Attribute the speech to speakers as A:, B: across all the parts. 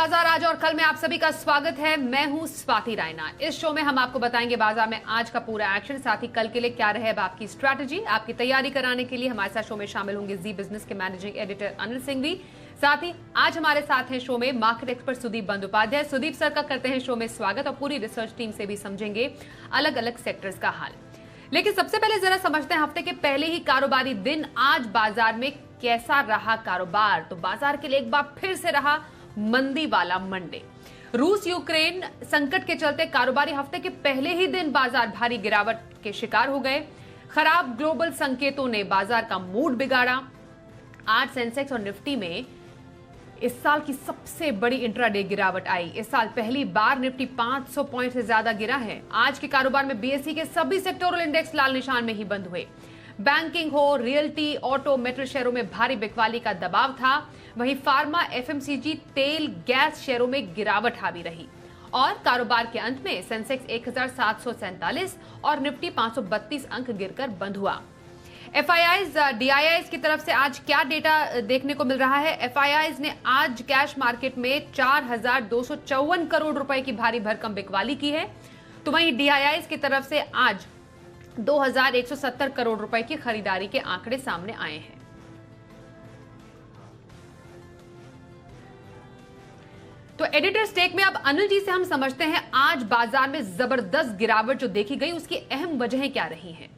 A: बाजार आज और कल में आप सभी का स्वागत है। मैं हूं स्वाति रायना। इस शो में हम आपको बताएंगे बाजार में आज का पूरा एक्शन, साथ ही कल के लिए क्या रहे आपकी स्ट्रैटेजी। आपकी तैयारी कराने के लिए हमारे साथ शो में शामिल होंगे जी बिजनेस के मैनेजिंग एडिटर अनिल सिंह भी। साथ ही आज हमारे साथ हैं शो में market expert Sudeep Bandopadhyay. Sudeep sir का करते हैं शो में स्वागत और पूरी रिसर्च टीम से भी समझेंगे अलग अलग सेक्टर्स का हाल। लेकिन सबसे पहले जरा समझते हैं हफ्ते के पहले ही कारोबारी दिन आज बाजार में कैसा रहा कारोबार। तो बाजार के लिए एक बार फिर से रहा मंदी वाला मंडे। रूस यूक्रेन संकट के चलते कारोबारी हफ्ते के पहले ही दिन बाजार भारी गिरावट के शिकार हो गए। खराब ग्लोबल संकेतों ने बाजार का मूड बिगाड़ा। आज सेंसेक्स और निफ्टी में इस साल की सबसे बड़ी इंट्राडे गिरावट आई। इस साल पहली बार निफ्टी 500 पॉइंट से ज्यादा गिरा है। आज के कारोबार में बीएसई के सभी सेक्टोरल इंडेक्स लाल निशान में ही बंद हुए। बैंकिंग हो, रियल्टी, ऑटो, मेटल शेयरों में भारी बिकवाली का दबाव था। वहीं फार्मा, एफएमसीजी, तेल, गैस शेयरों में गिरावट हावी रही। और कारोबार के अंत में सेंसेक्स 1747 और निफ्टी 532 अंक गिरकर बंद हुआ। एफआईआईज, डीआईआईज की तरफ से आज क्या डेटा देखने को मिल रहा है। एफआईआईज ने आज कैश मार्केट में 4254 करोड़ रुपए की भारी भरकम बिकवाली की है। तो वहीं डीआईआईज की तरफ से आज 2170 करोड़ रुपए की खरीदारी के आंकड़े सामने आए हैं। तो एडिटर स्टेक में अब अनिल जी से हम समझते हैं आज बाजार में जबरदस्त गिरावट जो देखी गई उसकी अहम वजहें क्या रही हैं।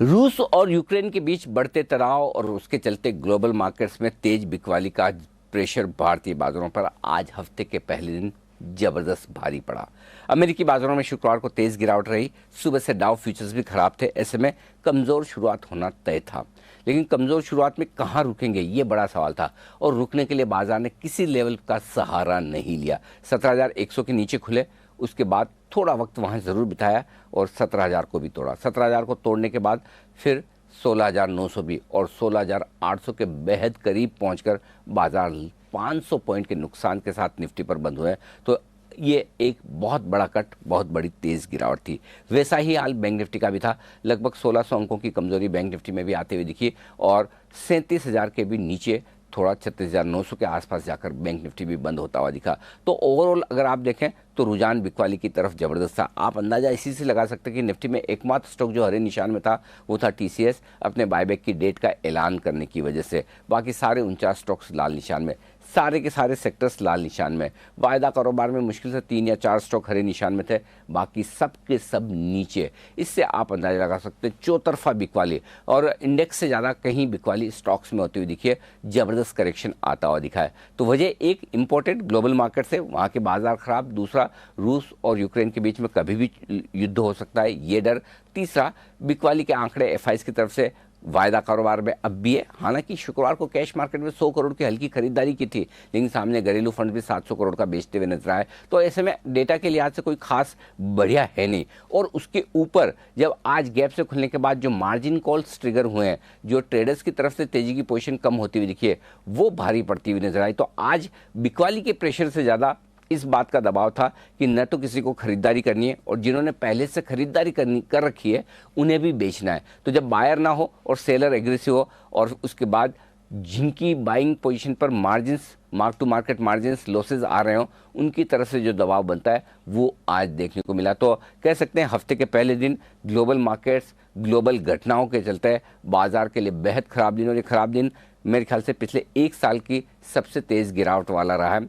B: रूस और यूक्रेन के बीच बढ़ते तनाव और उसके चलते ग्लोबल मार्केट्स में तेज बिकवाली का प्रेशर भारतीय बाजारों पर आज हफ्ते के पहले दिन जबरदस्त भारी पड़ा। अमेरिकी बाजारों में शुक्रवार को तेज गिरावट रही। सुबह से डाउ फ्यूचर्स भी खराब थे। ऐसे में कमजोर शुरुआत होना तय था, लेकिन कमजोर शुरुआत में कहां रुकेंगे ये बड़ा सवाल था और रुकने के लिए बाजार ने किसी लेवल का सहारा नहीं लिया। 17,100 के नीचे खुले, उसके बाद थोड़ा वक्त वहां जरूर बिताया और 17,000 को भी तोड़ा। 17,000 को तोड़ने के बाद फिर 16,900 भी और 16,800 के बेहद करीब पहुंचकर बाजार 500 पॉइंट के नुकसान के साथ निफ्टी पर बंद हुए। तो ये एक बहुत बड़ा कट, बहुत बड़ी तेज गिरावट थी। वैसा ही हाल बैंक निफ्टी का भी था। लगभग 1600 अंकों की कमजोरी बैंक निफ्टी में भी आते हुए दिखी और 37,000 के भी नीचे थोड़ा 36,900 के आसपास जाकर बैंक निफ्टी भी बंद होता हुआ दिखा। तो ओवरऑल अगर आप देखें तो रुझान बिकवाली की तरफ जबरदस्त था। आप अंदाजा इसी से लगा सकते हैं कि निफ्टी में एकमात्र स्टॉक जो हरे निशान में था वो था टीसीएस, अपने बायबैक की डेट का ऐलान करने की वजह से। बाकी सारे 49 स्टॉक्स लाल निशान में, सारे के सारे सेक्टर्स लाल निशान में। वायदा कारोबार में मुश्किल से 3 या 4 स्टॉक हरे निशान में थे, बाकी सब के सब नीचे। इससे आप अंदाजा लगा सकते हैं चौतरफा बिकवाली और इंडेक्स से ज़्यादा कहीं बिकवाली स्टॉक्स में होती हुई दिखी है। जबरदस्त करेक्शन आता हुआ दिखा है। तो वजह एक इंपॉर्टेंट ग्लोबल मार्केट से, वहाँ के बाजार खराब। दूसरा, रूस और यूक्रेन के बीच में कभी भी युद्ध हो सकता है, ये डर। तीसरा, बिकवाली के आंकड़े एफआईआईज की तरफ से वायदा कारोबार में अब भी है। हालांकि शुक्रवार को कैश मार्केट में 100 करोड़ की हल्की खरीदारी की थी, लेकिन सामने घरेलू फंड भी 700 करोड़ का बेचते हुए नजर आए। तो ऐसे में डेटा के लिहाज से कोई खास बढ़िया है नहीं। और उसके ऊपर जब आज गैप से खुलने के बाद जो मार्जिन कॉल्स ट्रिगर हुए हैं, जो ट्रेडर्स की तरफ से तेजी की पोजीशन कम होती हुई दिखी है, वो भारी पड़ती हुई नजर आई। तो आज बिकवाली के प्रेशर से ज्यादा इस बात का दबाव था कि न तो किसी को खरीदारी करनी है और जिन्होंने पहले से खरीदारी कर रखी है उन्हें भी बेचना है। तो जब बायर ना हो और सेलर एग्रेसिव हो और उसके बाद जिनकी बाइंग पोजीशन पर margins, mark to market margins losses आ रहे हो, उनकी तरफ से जो दबाव बनता है वो आज देखने को मिला। तो कह सकते हैं हफ्ते के पहले दिन ग्लोबल मार्केट्स, ग्लोबल घटनाओं के चलते बाजार के लिए बेहद खराब दिन। और ये खराब दिन मेरे ख्याल से पिछले 1 साल की सबसे तेज गिरावट वाला रहा है।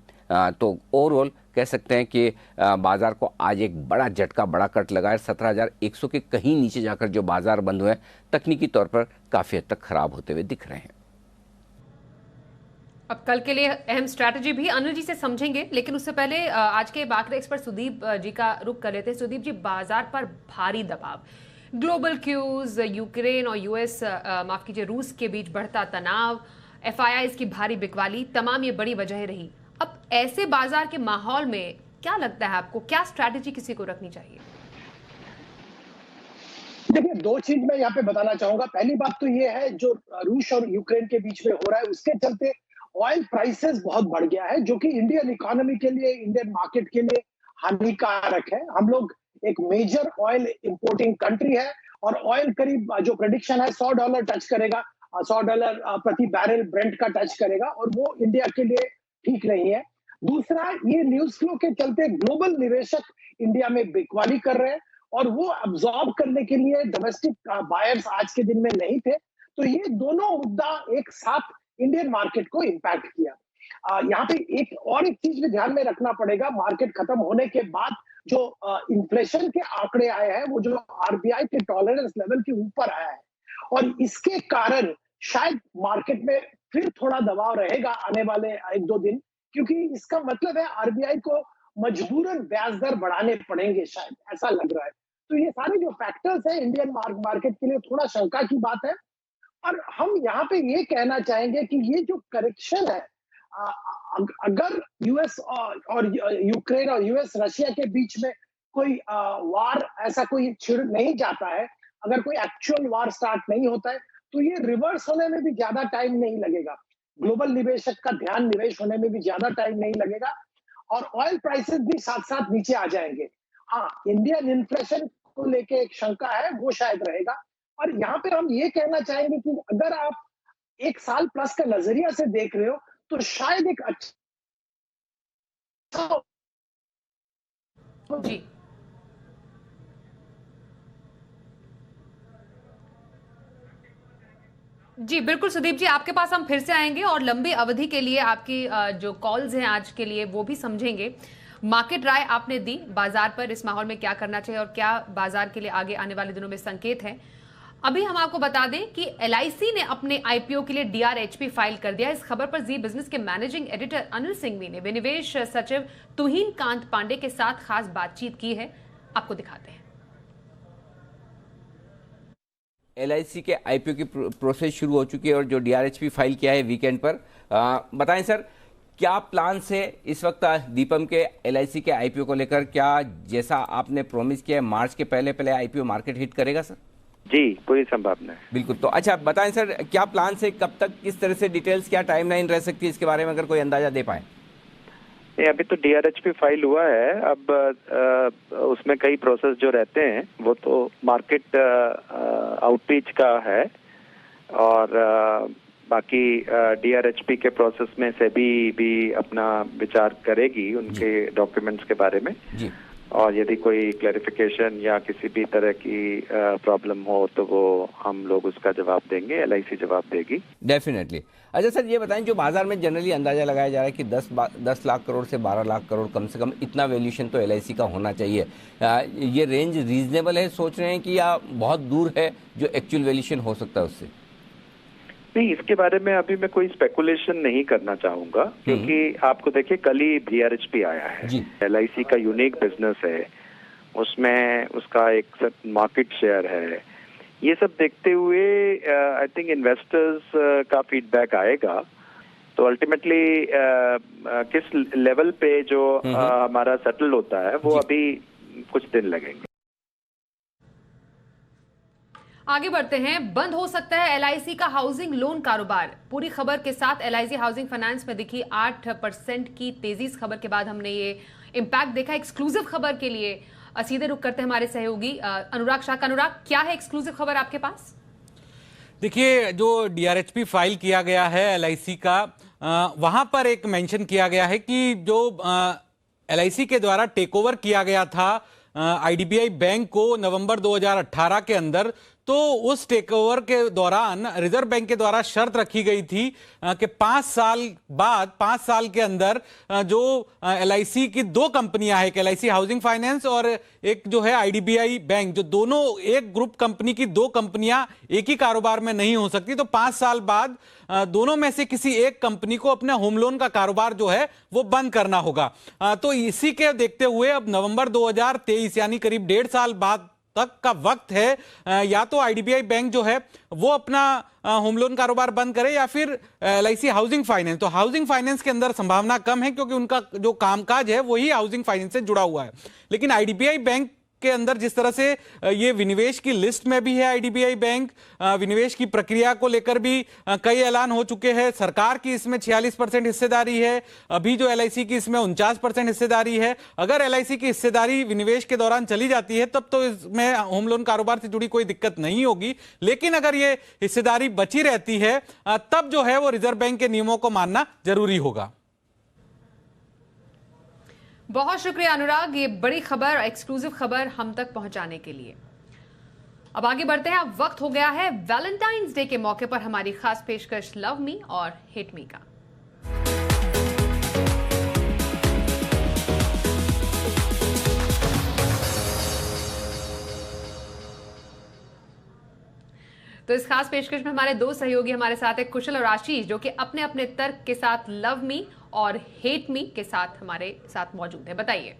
B: तो ओवरऑल कह सकते हैं कि बाजार को आज एक बड़ा झटका, बड़ा कट लगा है। 17,100 के कहीं नीचे जाकर जो बाजार बंद हुए तकनीकी तौर पर काफी हद तक खराब होते हुए दिख रहे हैं।
A: अब कल के लिए अहम स्ट्रैटेजी भी अनिल जी से समझेंगे, लेकिन उससे पहले आज के मार्केट एक्सपर्ट सुदीप जी का रुख कर लेते हैं। सुदीप जी, बाजार पर भारी दबाव, ग्लोबल क्यूज, यूक्रेन और यूएस माफ कीजिए रूस के बीच बढ़ता तनाव, एफआईआईज की भारी बिकवाली, तमाम ये बड़ी वजह रही। अब ऐसे बाजार के माहौल में क्या लगता है आपको, क्या स्ट्रैटेजी किसी को रखनी चाहिए?
C: देखिए, 2 चीज मैं यहाँ पे बताना चाहूंगा। पहली बात तो ये है जो रूस और यूक्रेन के बीच में हो रहा है उसके चलते ऑयल प्राइसेस बहुत बढ़ गया है, जो कि इंडियन इकोनॉमी के लिए, इंडियन मार्केट के लिए हानिकारक है। हम लोग एक मेजर ऑयल इंपोर्टिंग कंट्री है और ऑयल करीब जो प्रेडिक्शन है $100 टच करेगा $100 प्रति बैरल ब्रेंट का टच करेगा और वो इंडिया के लिए ठीक नहीं है। दूसरा, ये न्यूज फ्लो के चलते ग्लोबल निवेशक इंडिया में बिकवाली कर रहे हैं और वो अब्सॉर्ब करने के लिए डोमेस्टिक बायर्स आज के दिन में नहीं थे। तो ये दोनों मुद्दा एक साथ इंडियन मार्केट को इम्पैक्ट किया। यहाँ पे एक चीज भी ध्यान में रखना पड़ेगा, मार्केट खत्म होने के बाद जो इन्फ्लेशन के आंकड़े आए हैं वो जो आरबीआई के टॉलरेंस लेवल के ऊपर आया है और इसके कारण शायद मार्केट में फिर थोड़ा दबाव रहेगा आने वाले 1-2 दिन, क्योंकि इसका मतलब है आरबीआई को मजबूरन ब्याज दर बढ़ाने पड़ेंगे, शायद ऐसा लग रहा है। तो ये सारे जो फैक्टर्स हैं इंडियन मार्केट के लिए थोड़ा शंका की बात है। और हम यहाँ पे ये कहना चाहेंगे कि ये जो करेक्शन है, अगर यूएस और यूक्रेन और यूएस रशिया के बीच में कोई वार ऐसा कोई छिड़ नहीं जाता है, अगर कोई एक्चुअल वार स्टार्ट नहीं होता है, तो ये रिवर्स होने में भी ज्यादा टाइम नहीं लगेगा। ग्लोबल निवेशक का ध्यान निवेश होने में भी ज्यादा टाइम नहीं लगेगा और ऑयल प्राइसेस भी साथ साथ नीचे आ जाएंगे। हाँ, इंडियन इन्फ्लेशन को लेके एक शंका है, वो शायद रहेगा। और यहाँ पे हम ये कहना चाहेंगे कि अगर आप 1 साल प्लस का नजरिया से देख रहे हो तो शायद एक अच्छा
A: जी जी बिल्कुल सुदीप जी, आपके पास हम फिर से आएंगे और लंबी अवधि के लिए आपकी जो कॉल्स हैं आज के लिए वो भी समझेंगे। मार्केट राय आपने दी बाजार पर इस माहौल में क्या करना चाहिए और क्या बाजार के लिए आगे आने वाले दिनों में संकेत है। अभी हम आपको बता दें कि एलआईसी ने अपने आईपीओ के लिए डीआरएचपी फाइल कर दिया। इस खबर पर जी बिजनेस के मैनेजिंग एडिटर अनिल सिंघवी ने विनिवेश सचिव तुहिन कांत पांडे के साथ खास बातचीत की है, आपको दिखाते हैं।
B: एलआईसी के आईपीओ की प्रोसेस शुरू हो चुकी है और जो डीआरएचपी फाइल किया है वीकेंड पर, बताएं सर क्या प्लान है इस वक्त दीपम के एलआईसी के आईपीओ को लेकर? क्या जैसा आपने प्रॉमिस किया है मार्च के पहले आईपीओ मार्केट हिट करेगा सर?
D: जी, पूरी संभावना है।
B: बिल्कुल। तो अच्छा बताएं सर, क्या प्लान है, कब तक, किस तरह से डिटेल्स, क्या टाइमलाइन रह सकती है इसके बारे में अगर कोई अंदाजा दे पाए?
D: अभी तो डीआरएचपी फाइल हुआ है, अब उसमें कई प्रोसेस जो रहते हैं वो तो मार्केट आउटरीच का है और बाकी डीआरएचपी के प्रोसेस में सेबी भी अपना विचार करेगी उनके डॉक्यूमेंट्स के बारे में
B: जी।
D: और यदि कोई क्लैरिफिकेशन या किसी भी तरह की प्रॉब्लम हो तो वो हम लोग उसका जवाब देंगे, एलआईसी जवाब देगी
B: डेफिनेटली। अच्छा सर ये बताएं, जो बाजार में जनरली अंदाजा लगाया जा रहा है कि 10 लाख करोड़ से 12 लाख करोड़ कम से कम इतना वैल्यूएशन तो एलआईसी का होना चाहिए, ये रेंज रीजनेबल है सोच रहे हैं कि या बहुत दूर है जो एक्चुअल वैल्यूएशन हो सकता है उससे?
D: नहीं, इसके बारे में अभी मैं कोई स्पेकुलेशन नहीं करना चाहूंगा क्योंकि आपको देखिए कल ही डीआरएचपी आया है। एलआईसी का यूनिक बिजनेस है, उसमें उसका एक मार्केट शेयर है, ये सब देखते हुए आई थिंक इन्वेस्टर्स का फीडबैक आएगा तो अल्टीमेटली किस लेवल पे जो हमारा सेटल होता है वो अभी कुछ दिन लगेंगे।
A: आगे बढ़ते हैं। बंद हो सकता है एलआईसी का हाउसिंग लोन कारोबार, पूरी खबर के साथ एलआईसी हाउसिंग फाइनेंस में दिखी 8% की तेजी। इस खबर के बाद हमने ये इंपैक्ट देखा। एक्सक्लूसिव खबर के लिए सीधे रुक करते हैं हमारे सहयोगी अनुराग शाह। अनुराग, क्या है एक्सक्लूसिव खबर आपके पास?
E: देखिए, जो डीआरएचपी फाइल किया गया है एलआईसी का, वहां पर एक मेंशन किया गया है कि जो एलआईसी के द्वारा टेक ओवर किया गया था आईडीबीआई बैंक को नवंबर 2018 के अंदर, तो उस टेक ओवर के दौरान रिजर्व बैंक के द्वारा शर्त रखी गई थी कि 5 साल बाद, 5 साल के अंदर जो एलआईसी की 2 कंपनियां हैं, एक एलआईसी हाउसिंग फाइनेंस और एक जो है आईडीबीआई बैंक, जो दोनों एक ग्रुप कंपनी की 2 कंपनियां एक ही कारोबार में नहीं हो सकती, तो 5 साल बाद दोनों में से किसी एक कंपनी को अपने होम लोन का कारोबार जो है वो बंद करना होगा। तो इसी के देखते हुए अब नवंबर 2023 यानी करीब 1.5 साल बाद तक का वक्त है, या तो आईडीबीआई बैंक जो है वो अपना होम लोन कारोबार बंद करे या फिर एलआईसी हाउसिंग फाइनेंस। तो हाउसिंग फाइनेंस के अंदर संभावना कम है क्योंकि उनका जो कामकाज है वही हाउसिंग फाइनेंस से जुड़ा हुआ है, लेकिन आईडीबीआई बैंक के अंदर जिस तरह से ये विनिवेश की लिस्ट में भी है आईडीबीआई बैंक, विनिवेश की प्रक्रिया को लेकर भी कई ऐलान हो चुके हैं। सरकार की इसमें 46% हिस्सेदारी है, अभी जो एलआईसी की इसमें 49% हिस्सेदारी है। अगर एलआईसी की हिस्सेदारी विनिवेश के दौरान चली जाती है तब तो इसमें होम लोन कारोबार से जुड़ी कोई दिक्कत नहीं होगी, लेकिन अगर ये हिस्सेदारी बची रहती है तब जो है वो रिजर्व बैंक के नियमों को मानना जरूरी होगा।
A: बहुत शुक्रिया अनुराग, ये बड़ी खबर, एक्सक्लूसिव खबर हम तक पहुंचाने के लिए। अब आगे बढ़ते हैं। अब वक्त हो गया है वैलेंटाइंस डे के मौके पर हमारी खास पेशकश लव मी और हिट मी का। तो इस खास पेशकश में हमारे दो सहयोगी हमारे साथ है, कुशल और आशीष, जो कि अपने अपने तर्क के साथ लव मी और हेट मी के साथ हमारे साथ मौजूद है। बताइए।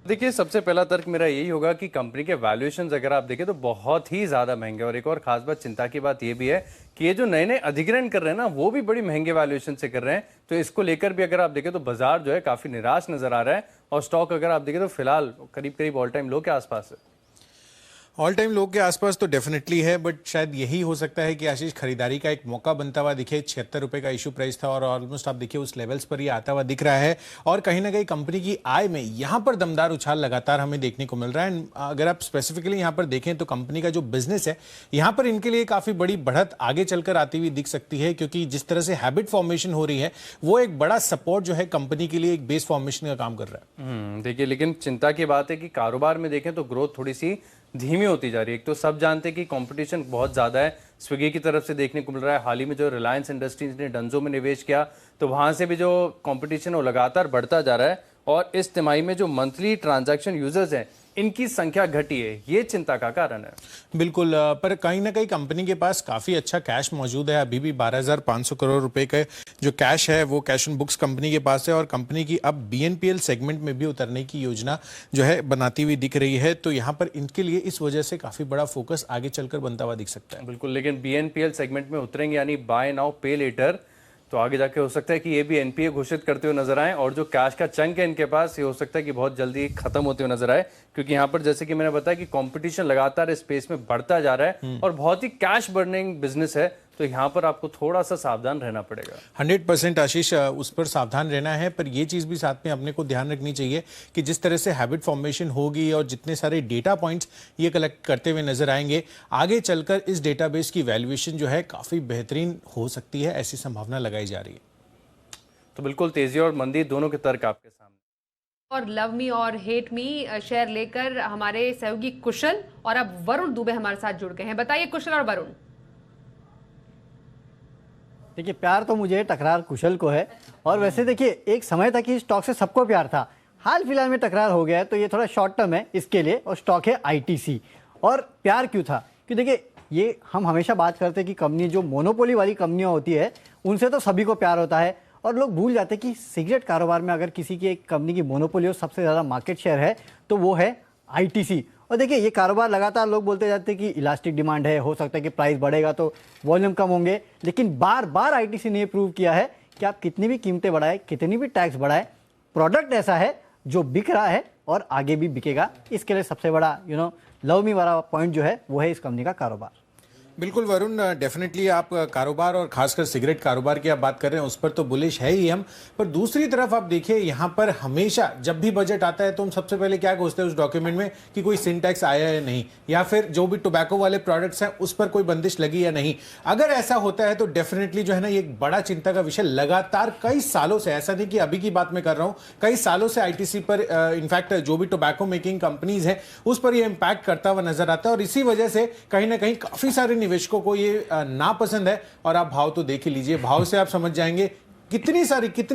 F: देखिए, सबसे पहला तर्क मेरा यही होगा कि कंपनी के वैल्यूएशंस अगर आप देखें तो बहुत ही ज्यादा महंगे, और एक और खास बात, चिंता की बात ये भी है कि ये जो नए नए अधिग्रहण कर रहे हैं ना, वो भी बड़ी महंगे वैल्यूएशन से कर रहे हैं। तो इसको लेकर भी अगर आप देखें तो बाजार जो है काफी निराश नजर आ रहा है, और स्टॉक अगर आप देखें तो फिलहाल करीब करीब ऑल टाइम लो के आसपास है।
G: ऑल टाइम लो के आसपास तो डेफिनेटली है, बट शायद यही हो सकता है कि आशीष खरीदारी का एक मौका बनता हुआ दिखे। 76 रुपए का इशू प्राइस था और ऑलमोस्ट आप देखिए उस लेवल्स पर ये आता हुआ दिख रहा है, और कहीं ना कहीं कंपनी की आय में यहाँ पर दमदार उछाल लगातार हमें देखने को मिल रहा है। अगर आप स्पेसिफिकली यहाँ पर देखें तो कंपनी का जो बिजनेस है यहाँ पर इनके लिए काफी बड़ी बढ़त आगे चलकर आती हुई दिख सकती है, क्योंकि जिस तरह से हैबिट फॉर्मेशन हो रही है वो एक बड़ा सपोर्ट जो है कंपनी के लिए एक बेस फॉर्मेशन का काम कर रहा है।
F: देखिए, लेकिन चिंता की बात है कि कारोबार में देखें तो ग्रोथ थोड़ी सी धीमी होती जा रही है। एक तो सब जानते हैं कि कंपटीशन बहुत ज़्यादा है, स्विगी की तरफ से देखने को मिल रहा है। हाल ही में जो रिलायंस इंडस्ट्रीज ने डंजो में निवेश किया तो वहाँ से भी जो कंपटीशन वो लगातार बढ़ता जा रहा है, और इस तिमाही में जो मंथली ट्रांजैक्शन यूजर्स हैं इनकी संख्या घटी है, ये चिंता का कारण है।
G: बिल्कुल, पर कहीं ना कहीं कंपनी के पास काफी अच्छा कैश मौजूद है। अभी भी 12,500 करोड़ रुपए का जो कैश है वो कैश ऑन बुक्स कंपनी के पास है, और कंपनी की अब बीएनपीएल सेगमेंट में भी उतरने की योजना जो है बनाती हुई दिख रही है। तो यहाँ पर इनके लिए इस वजह से काफी बड़ा फोकस आगे चलकर बनता हुआ दिख सकता है।
F: बिल्कुल, लेकिन बीएनपीएल सेगमेंट में उतरेंगे यानी बाय नाउ पे लेटर, तो आगे जाके हो सकता है कि ये भी एनपीए घोषित करते हुए नजर आए, और जो कैश का चंक है इनके पास ये हो सकता है कि बहुत जल्दी खत्म होते हुए नजर आए, क्योंकि यहाँ पर जैसे कि मैंने बताया कि कंपटीशन लगातार इस स्पेस में बढ़ता जा रहा है और बहुत ही कैश बर्निंग बिजनेस है। तो यहाँ पर आपको थोड़ा सा सावधान रहना पड़ेगा।
G: 100% आशीष, उस पर सावधान रहना है, पर ये चीज भी साथ में अपने को ध्यान रखनी चाहिए कि जिस तरह से हैबिट फॉर्मेशन होगी और जितने सारे डेटा पॉइंट्स ये कलेक्ट करते हुए नजर आएंगे, आगे चलकर इस डेटाबेस की वैल्यूएशन जो है काफी बेहतरीन हो सकती है, ऐसी संभावना लगाई जा रही है।
F: तो बिल्कुल तेजी और मंदी दोनों के तर्क आपके सामने।
A: और लव मी और हेट मी शेयर लेकर हमारे सहयोगी कुशल और अब वरुण दुबे हमारे साथ जुड़ गए हैं। बताइए कुशल और वरुण।
H: देखिए, प्यार तो मुझे टकरार कुशल को है, और वैसे देखिए एक समय तक ही स्टॉक से सबको प्यार था, हाल फिलहाल में टकरार हो गया है, तो ये थोड़ा शॉर्ट टर्म है इसके लिए, और स्टॉक है आईटीसी। और प्यार क्यों था? क्योंकि देखिए ये हम हमेशा बात करते हैं कि कंपनी जो मोनोपोली वाली कंपनियां होती है उनसे तो सभी को प्यार होता है, और लोग भूल जाते हैं कि सिगरेट कारोबार में अगर किसी की एक कंपनी की मोनोपोली हो, सबसे ज़्यादा मार्केट शेयर है, तो वो है आईटीसी। और देखिए ये कारोबार लगातार लोग बोलते जाते हैं कि इलास्टिक डिमांड है, हो सकता है कि प्राइस बढ़ेगा तो वॉल्यूम कम होंगे, लेकिन बार बार आईटीसी ने प्रूव किया है कि आप कितनी भी कीमतें बढ़ाए, कितनी भी टैक्स बढ़ाए, प्रोडक्ट ऐसा है जो बिक रहा है और आगे भी बिकेगा। इसके लिए सबसे बड़ा लव मी वाला पॉइंट जो है वो है इस कंपनी का कारोबार।
G: बिल्कुल वरुण, डेफिनेटली आप कारोबार और खासकर सिगरेट कारोबार की आप बात कर रहे हैं, उस पर तो बुलिश है ही हम, पर दूसरी तरफ आप देखिए यहाँ पर हमेशा जब भी बजट आता है तो हम सबसे पहले क्या खोजते हैं उस डॉक्यूमेंट में कि कोई सिन टैक्स आया या नहीं, या फिर जो भी टोबैको वाले प्रोडक्ट्स हैं उस पर कोई बंदिश लगी या नहीं। अगर ऐसा होता है तो डेफिनेटली जो है ना ये एक बड़ा चिंता का विषय लगातार कई सालों से, ऐसा नहीं कि अभी की बात मैं कर रहा हूँ, कई सालों से आईटीसी पर इनफैक्ट जो भी टोबैको मेकिंग कंपनीज हैं उस पर यह इंपैक्ट करता हुआ नजर आता है, और इसी वजह से कहीं ना कहीं काफी सारे निवेशकों को ये नापसंद है। और आप भाव तो देख ही लीजिए, भाव से आप समझ जाएंगे कितनी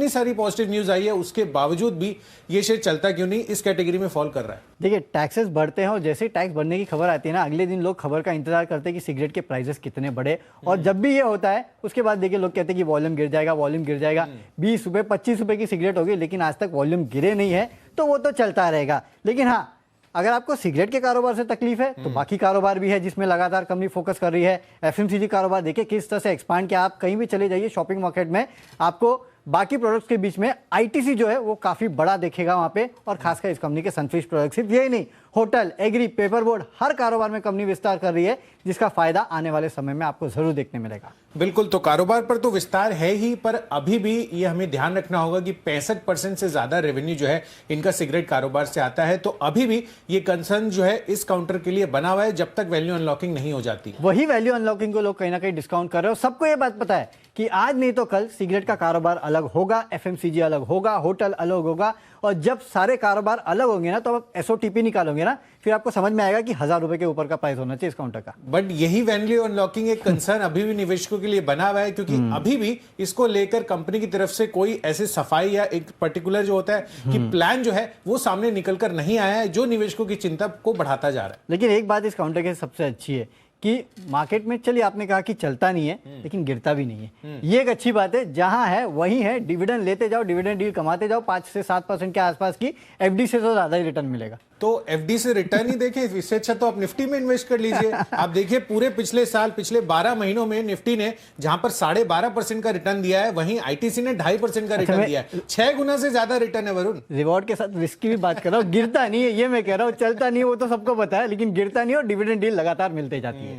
G: सारी पॉजिटिव न्यूज आई है, उसके बावजूद भी ये शेयर चलता क्यों नहीं, इस कैटेगरी में फॉल कर रहा है।
H: देखिए टैक्सेस बढ़ते हैं, और जैसे ही टैक्स बढ़ने की खबर आती है ना, अगले दिन लोग खबर का इंतजार करते हैं कि सिगरेट के प्राइसेस कितने बढ़े, और जब भी ये होता है उसके बाद देखिए लोग कहते हैं कि वॉल्यूम गिर जाएगा, वॉल्यूम गिर जाएगा। 20 रुपए 25 रुपए की सिगरेट होगी, लेकिन आज तक वॉल्यूम गिरे नहीं है, तो वो तो चलता रहेगा। लेकिन हाँ, अगर आपको सिगरेट के कारोबार से तकलीफ है तो बाकी कारोबार भी है जिसमें लगातार कंपनी फोकस कर रही है। एफएमसीजी कारोबार देखिए किस तरह से एक्सपांड किया, आप कहीं भी चले जाइए शॉपिंग मार्केट में, आपको बाकी प्रोडक्ट्स के बीच में आईटीसी जो है वो काफी बड़ा देखेगा वहां पे, और खासकर इस कंपनी के सनफिश प्रोडक्ट सिर्फ यही नहीं, होटल, एग्री, पेपर बोर्ड, हर कारोबार में कंपनी विस्तार कर रही है, जिसका फायदा आने वाले समय में आपको जरूर देखने मिलेगा।
G: बिल्कुल, तो कारोबार पर तो विस्तार है ही, पर अभी भी ये हमें ध्यान रखना होगा कि 65% से ज्यादा रेवेन्यू जो है इनका सिगरेट कारोबार से आता है। तो अभी भी ये कंसर्न जो है इस काउंटर के लिए बना हुआ है जब तक वैल्यू अनलॉकिंग नहीं हो जाती।
H: वही वैल्यू अनलॉकिंग को लोग कहीं ना कहीं डिस्काउंट कर रहे हो। सबको ये बात पता है कि आज नहीं तो कल सिगरेट का कारोबार अलग होगा, एफएमसीजी अलग होगा, होटल अलग होगा, और जब सारे कारोबार अलग होंगे ना तो आप एसओटीपी निकालोगे ना, फिर आपको समझ में आएगा कि 1000 रुपए के ऊपर का प्राइस होना चाहिए इस काउंटर का।
G: बट यही वैल्यू अनलॉकिंग एक कंसर्न अभी भी निवेशकों के लिए बना हुआ है, क्योंकि अभी भी इसको लेकर कंपनी की तरफ से कोई ऐसे सफाई या एक पर्टिकुलर जो होता है कि प्लान जो है वो सामने निकल कर नहीं आया है, जो निवेशकों की चिंता को बढ़ाता जा रहा है।
H: लेकिन एक बात इस काउंटर के सबसे अच्छी है कि मार्केट में, चलिए आपने कहा कि चलता नहीं है लेकिन गिरता भी नहीं है, ये एक अच्छी बात है। जहां है वहीं है, डिविडेंड लेते जाओ, डिविडेंड डील कमाते जाओ, 5 से 7% के आसपास की, एफडी से तो ज्यादा ही रिटर्न मिलेगा।
G: तो एफडी से रिटर्न ही देखें, इससे अच्छा तो आप निफ्टी में इन्वेस्ट कर लीजिए। आप देखिए पूरे पिछले 12 महीनों में निफ्टी ने जहां पर 12.5% का रिटर्न दिया है, वहीं आईटीसी ने 2.5% का रिटर्न दिया है। 6 गुना से ज्यादा रिटर्न है वरुण।
H: रिवॉर्ड के साथ रिस्क की भी बात कर रहा हूँ, गिरता नहीं है ये मैं कह रहा हूँ, चलता नहीं है वो तो सबको पता है, लेकिन गिरता नहीं है और डिविडेंड डील लगातार मिलते जाती है।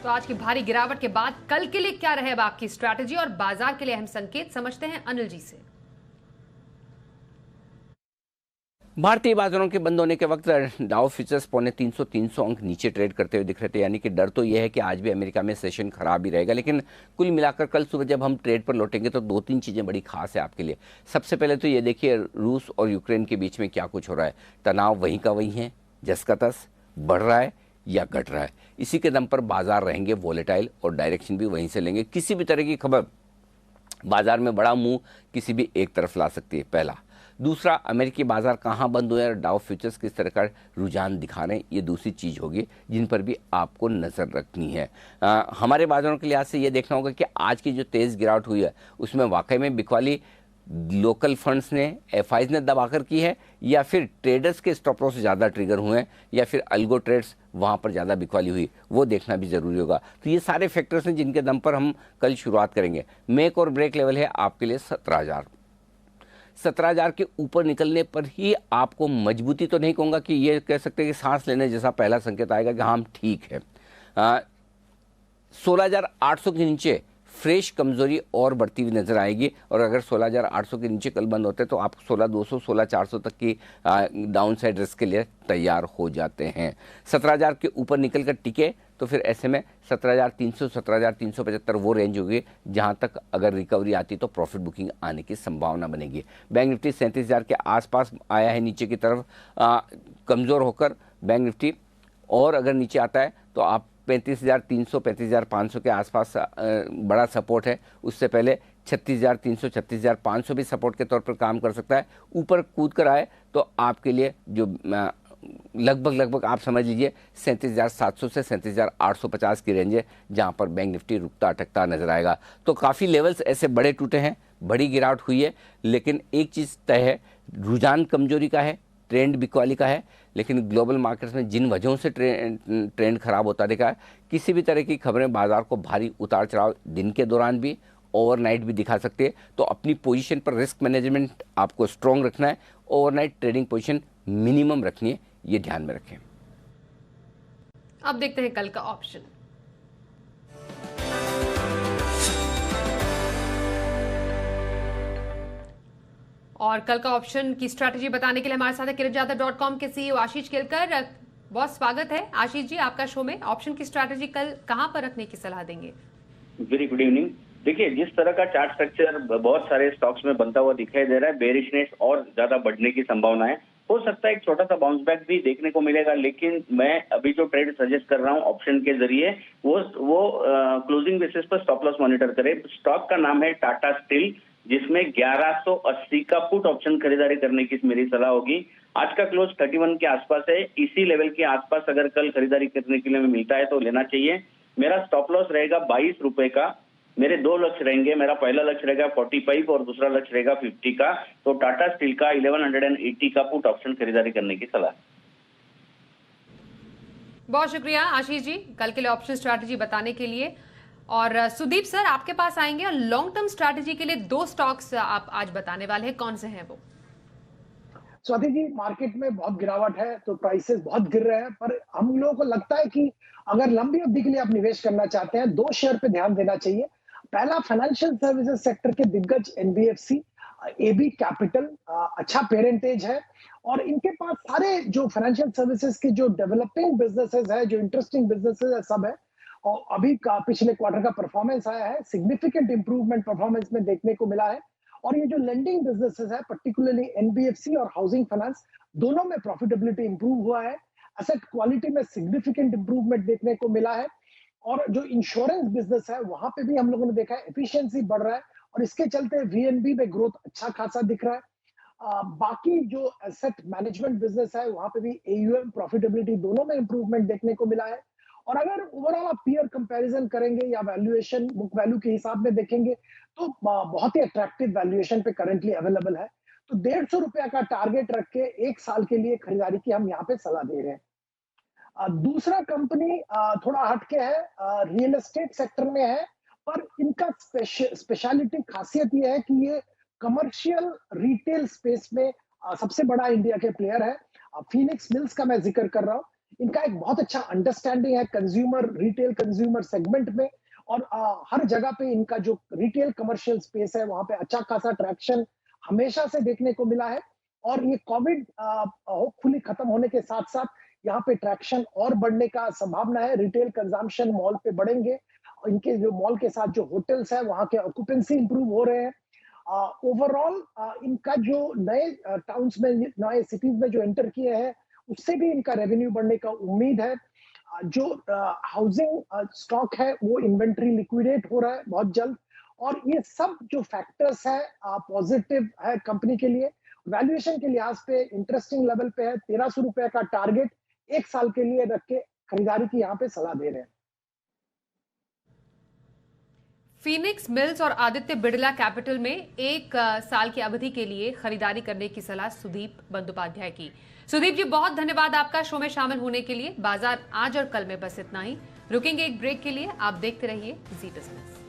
A: तो आज की भारी गिरावट के बाद कल के लिए क्या रहे अब आपकी स्ट्रैटेजी और बाजार के लिए अहम संकेत, समझते हैं अनिल जी से।
B: भारतीय बाजारों के बंद होने के वक्त डाउ फ्यूचर्स पौने 300 अंक नीचे ट्रेड करते हुए दिख रहे थे, यानी कि डर तो यह है कि आज भी अमेरिका में सेशन खराब ही रहेगा। लेकिन कुल मिलाकर कल सुबह जब हम ट्रेड पर लौटेंगे तो 2-3 चीज़ें बड़ी खास है आपके लिए। सबसे पहले तो ये देखिए रूस और यूक्रेन के बीच में क्या कुछ हो रहा है। तनाव वहीं का वहीं है, जस का तस, बढ़ रहा है या घट रहा है। इसी के दम पर बाजार रहेंगे वोलेटाइल और डायरेक्शन भी वहीं से लेंगे। किसी भी तरह की खबर बाजार में बड़ा मुंह किसी भी एक तरफ ला सकती है, पहला। दूसरा, अमेरिकी बाजार कहाँ बंद हुए और डाउ फ्यूचर्स किस तरह का रुझान दिखा रहे हैं, ये दूसरी चीज़ होगी जिन पर भी आपको नज़र रखनी है। हमारे बाजारों के लिहाज से ये देखना होगा कि आज की जो तेज़ गिरावट हुई है उसमें वाकई में बिकवाली लोकल फंड्स ने, एफआईज ने दबाकर की है, या फिर ट्रेडर्स के स्टॉप लॉस ज़्यादा ट्रिगर हुए हैं, या फिर अल्गो ट्रेड्स वहाँ पर ज़्यादा बिकवाली हुई, वो देखना भी ज़रूरी होगा। तो ये सारे फैक्टर्स हैं जिनके दम पर हम कल शुरुआत करेंगे। मेक और ब्रेक लेवल है आपके लिए 17,000 के ऊपर निकलने पर ही आपको मजबूती तो नहीं कहूँगा कि ये कह सकते कि सांस लेने जैसा पहला संकेत आएगा कि हाँ ठीक है। 16,800 के नीचे फ्रेश कमजोरी और बढ़ती हुई नजर आएगी, और अगर 16,800 के नीचे कल बंद होते हैं तो आप 16,200 16,400 तक की डाउन साइड रिस्क के लिए तैयार हो जाते हैं। 17,000 के ऊपर निकल कर टिके तो फिर ऐसे में 17,300 17,375 वो रेंज होगी जहां तक अगर रिकवरी आती तो प्रॉफिट बुकिंग आने की संभावना बनेगी। बैंक निफ्टी 37,000 के आसपास आया है नीचे की तरफ कमज़ोर होकर बैंक निफ्टी, और अगर नीचे आता है तो आप 35,300 35,500 के आसपास बड़ा सपोर्ट है। उससे पहले 36,300 36,500 भी सपोर्ट के तौर पर काम कर सकता है। ऊपर कूद कर आए तो आपके लिए जो लगभग आप समझ लीजिए 37,700 से 37,850 की रेंज है जहां पर बैंक निफ्टी रुकता अटकता नजर आएगा। तो काफ़ी लेवल्स ऐसे बड़े टूटे हैं, बड़ी गिरावट हुई है, लेकिन एक चीज़ तय है, रुझान कमजोरी का है, ट्रेंड बिकवाली का है। लेकिन ग्लोबल मार्केट्स में जिन वजहों से ट्रेंड खराब होता दिखा है, किसी भी तरह की खबरें बाजार को भारी उतार चढ़ाव दिन के दौरान भी, ओवरनाइट भी दिखा सकते हैं। तो अपनी पोजीशन पर रिस्क मैनेजमेंट आपको स्ट्रॉन्ग रखना है, ओवरनाइट ट्रेडिंग पोजीशन मिनिमम रखनी है, ये ध्यान में रखें।
A: अब देखते हैं कल का ऑप्शन। और कल का ऑप्शन की स्ट्रैटेजी बताने के लिए हमारे साथ है kiratjadhav.com के सीईओ आशीष केलकर। बहुत स्वागत है आशीष जी आपका शो में। ऑप्शन की स्ट्रैटेजी कल कहां पर रखने की सलाह देंगे?
I: Very good evening. देखिए, जिस तरह का चार्ट स्ट्रक्चर बहुत सारे स्टॉक्स में बनता हुआ दिखाई दे रहा है, बेरिशनेस और ज्यादा बढ़ने की संभावना है। हो सकता है एक छोटा सा बाउंस बैक भी देखने को मिलेगा, लेकिन मैं अभी जो ट्रेड सजेस्ट कर रहा हूं ऑप्शन के जरिए वो क्लोजिंग बेसिस पर स्टॉप लॉस मॉनिटर करे। स्टॉक का नाम है टाटा स्टील, जिसमें 1180 का पुट ऑप्शन खरीदारी करने की मेरी सलाह होगी। आज का क्लोज 31 के आसपास है, इसी लेवल के आसपास अगर कल खरीदारी करने के लिए मिलता है तो लेना चाहिए। मेरा स्टॉप लॉस रहेगा 22 रुपए का। मेरे 2 लक्ष्य रहेंगे, मेरा पहला लक्ष्य रहेगा 45 और दूसरा लक्ष्य रहेगा 50 का। तो टाटा स्टील का 1180 का पुट ऑप्शन खरीदारी करने की सलाह।
A: बहुत शुक्रिया आशीष जी कल के लिए ऑप्शन स्ट्रैटेजी बताने के लिए। और सुदीप सर आपके पास आएंगे और लॉन्ग टर्म स्ट्रैटेजी के लिए 2 स्टॉक्स आप आज बताने वाले हैं, कौन से हैं वो?
C: स्वाति जी, मार्केट में बहुत गिरावट है तो प्राइसेस बहुत गिर रहे हैं, पर हम लोगों को लगता है कि अगर लंबी अवधि के लिए आप निवेश करना चाहते हैं 2 शेयर पे ध्यान देना चाहिए। पहला, फाइनेंशियल सर्विसेज सेक्टर के दिग्गज एनबीएफसी, एबी कैपिटल, अच्छा पेरेंटेज है और इनके पास सारे जो फाइनेंशियल सर्विसेज के जो डेवलपिंग बिजनेसेस है, जो इंटरेस्टिंग बिजनेसेस है, सब है। और अभी का पिछले क्वार्टर का परफॉर्मेंस आया है, सिग्निफिकेंट इंप्रूवमेंट परफॉर्मेंस में देखने को मिला है। और ये जो लेंडिंग बिजनेसेस है, पर्टिकुलरली एनबीएफसी और हाउसिंग फाइनेंस, दोनों में प्रॉफिटेबिलिटी इंप्रूव हुआ है। एसेट क्वालिटी में सिग्निफिकेंट इंप्रूवमेंट देखने को मिला है। और जो इंश्योरेंस बिजनेस है, वहां पे भी हम लोगों ने देखा है एफिशिएंसी बढ़ रहा है और इसके चलते वीएनबी में ग्रोथ अच्छा खासा दिख रहा है। बाकी जो एसेट मैनेजमेंट बिजनेस है, वहां पे भी एयूएम प्रॉफिटेबिलिटी दोनों में इंप्रूवमेंट देखने को मिला है। और अगर ओवरऑल आप पीयर कंपैरिजन करेंगे या वैल्यूएशन बुक वैल्यू के हिसाब में देखेंगे तो बहुत ही अट्रैक्टिव वैल्यूएशन पे करंटली अवेलेबल है। तो 150 रुपया का टारगेट रख के 1 साल के लिए खरीदारी की हम यहाँ पे सलाह दे रहे हैं। दूसरा कंपनी थोड़ा हटके है, रियल एस्टेट सेक्टर में है, पर इनका स्पेशलिटी खासियत ये है कि ये कमर्शियल रिटेल स्पेस में सबसे बड़ा इंडिया के प्लेयर है। फीनिक्स मिल्स का मैं जिक्र कर रहा हूँ। इनका एक बहुत अच्छा अंडरस्टैंडिंग है कंज्यूमर, रिटेल कंज्यूमर सेगमेंट में और हर जगह पे इनका जो रिटेल कमर्शियल स्पेस है वहां पे अच्छा खासा ट्रैक्शन हमेशा से देखने को मिला है। और ये कोविड होपफुली खत्म होने के साथ साथ यहाँ पे ट्रैक्शन और बढ़ने का संभावना है। रिटेल कंजम्पशन मॉल पे बढ़ेंगे, इनके जो मॉल के साथ जो होटल्स है वहां के ऑक्यूपेंसी इंप्रूव हो रहे हैं। ओवरऑल इनका जो नए टाउन्स में, नए सिटीज में जो एंटर किए हैं, उससे भी इनका रेवेन्यू बढ़ने का उम्मीद है। जो हाउसिंग स्टॉक है वो इन्वेंट्री लिक्विडेट हो रहा है बहुत जल्द। और ये सब जो फैक्टर्स है पॉजिटिव है कंपनी के लिए। वैल्यूएशन के लिहाज पे इंटरेस्टिंग लेवल पे है। 1300 रुपए का टारगेट 1 साल के लिए रख के खरीदारी की यहाँ पे सलाह दे रहे हैं।
A: फीनिक्स मिल्स और आदित्य बिड़ला कैपिटल में 1 साल की अवधि के लिए खरीदारी करने की सलाह सुदीप बंदोपाध्याय की। सुदीप जी, बहुत धन्यवाद आपका शो में शामिल होने के लिए। बाजार आज और कल में बस इतना ही। रुकेंगे एक ब्रेक के लिए, आप देखते रहिए जी बिजनेस।